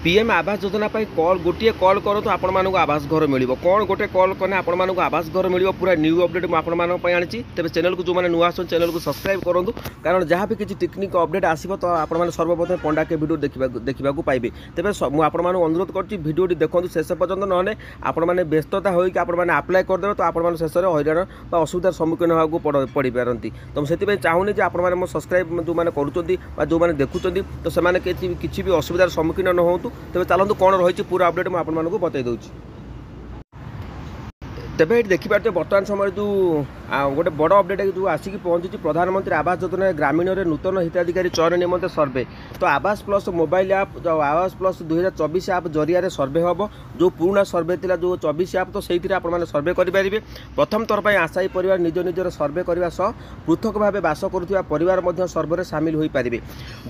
PM Awas Yojana call गोटे call करो तो आपण मानक आवास घर मिल कौन गोटे कॉल कने आपण मानक आवास घर मिल पूरा न्यू अपडेट मुझे आनी तेज चैनल को जो मैंने नुआ आसन चैनल को सब्सक्राइब करूँ कारण जहाँ भी किसी टेक्निक अपडेट आसो तो आपने सर्वप्रथम पंडा के वीडियो देखा पाइबे तेज मुझे अनुरोध करीडियो देखो शेष पर्यटन ना आपण मैंने व्यस्तता होगी आपने आप्लाय करदे तो आप शेष में हईराण असुविधार सम्मुखीन होगा पड़ पारती तो से चाहूनी कि आपने सब्सक्राइब जो मैंने करुँच जो मैंने देखुं तो से किसी भी असुविधार सम्मुखीन न हो तेज चलतु कौन रही पूरा अपडेट मुझे आपको बतई दूँ तेरे ये देखिए बर्तमान समय जो गोटे बड़ अपडेट जो आसिक पहुँची प्रधानमंत्री आवास योजना ग्रामीण में नूतन हिताधिकारी चयन निमंते सर्वे तो आवास प्लस मोबाइल ऐप जो आवास प्लस 2024 ऐप जरिया सर्वे हम जो पुराना सर्वे था जो 24 ऐप तो से आपने सर्वे करेंगे प्रथम थर पर आशायी परिवार निज निजर सर्वे करने सह पृथक भाव बास करुवा परिवार सर्वे सामिल हो पारे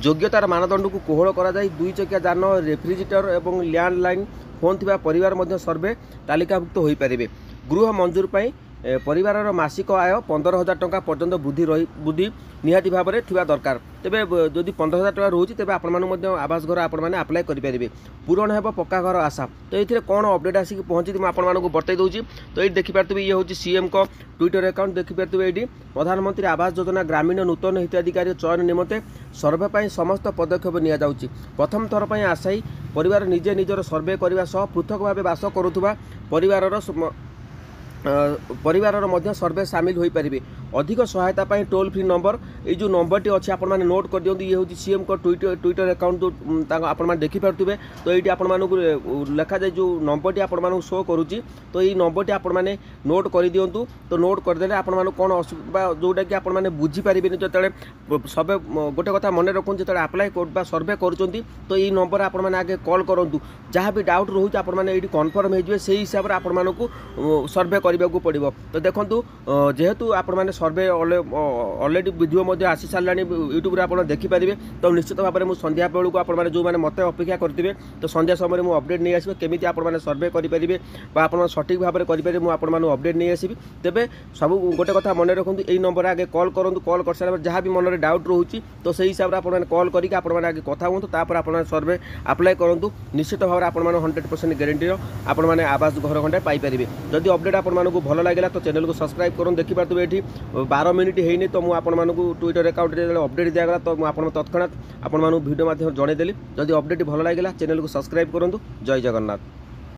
योग्यतार मानदंड को कोहल कर 2 चकिया जान रेफ्रिजरेटर और लैंडलाइन फोन थी परिवार सर्वे तालिकाभुक्त हो पारे गृह मंजूर पर परिवार मासिक आय 15,000 टंका पर्यंत वृद्धि निहाती भाव में थिबा दरकार तेबे जदि 15,000 टका रोचे तेबे आपण आवास घर आपण मैंने आप्लाय करेंगे पूरण हो पक्का घर आशा तो ये कौन अपडेट आसिक पहुँची मुझे आपको बतई दूँ तो ये देखिपे ये हूँ सीएम को ट्विटर अकाउंट देखिपे ये प्रधानमंत्री आवास योजना ग्रामीण नूतन हिताधिकारी चयन निमंते सर्वे पर समस्त पदक्षेप नि प्रथम थर पर आशायी परिवार निजे निजर सर्वे करने सह पृथक भाव बास करुवा परिवार सर्वे सामिल हो पारे अधिक सहायता पाई टोल फ्री नंबर ये जो नंबर टी अच्छी आपने नोट कर दिखाँ ये हूँ सीएम को ट्विटर अकाउंट जो आप देखिपे तो ये आपको लिखा जाए जो नंबर टी आपको शो करुच्ची तो ये नंबर टी आपने नोट कर दिंतु तो नोट करदे आपको कौन असुविधा जोटा कि आपने बुझीपारे जो सब गोटे कथा मन रखुन जो आप्लाय सर्वे करुँच तो ये नंबर आपने आगे कॉल करूँ जहाँ भी डाउट रोचे आपने कन्फर्म हो से हिसाब से आपको सर्वे करने को पड़ो तो देखूँ जेहेतु आपने सर्वे अलरेडी वीडियो आसी सारा यूट्यूब आप देखिपारे तो निश्चित भाव में संध्या बेलू को आपने जो मैंने मत अपेक्षा करेंगे तो संध्या समय मुझे अपडेट नहीं आसो केमी आपने सर्वे करेंगे आप सठिक भाव में करेंगे मुझे अपडेट नहीं आसबि तेरे सब गोटे कथा मन रखुँ यही नंबर आगे कॉल करूँ कॉल कर सारा जहाँ भी मन में डाउट रोचे तो से हिसाब से आपने कॉल करके आपने आगे कथा हूँ तापर आप सर्वे आप्लाय करूँ निश्चित भाव में आपने 100% ग्यारंटी आपने आवास घर खंडे पाइपर जदि अपडेट आपको भल लगे तो चैनल को सब्सक्राइब करूँ देखिपे ये 12 मिनिट होनी तो मुझे ट्विटर अकाउंट अपडेट दिगला तो मुझे तत्क्षणात आपको वीडियो माध्यम जनईदेली जदि अपडेट भल लगे चैनल को सब्सक्राइब करूँ जय जगन्नाथ।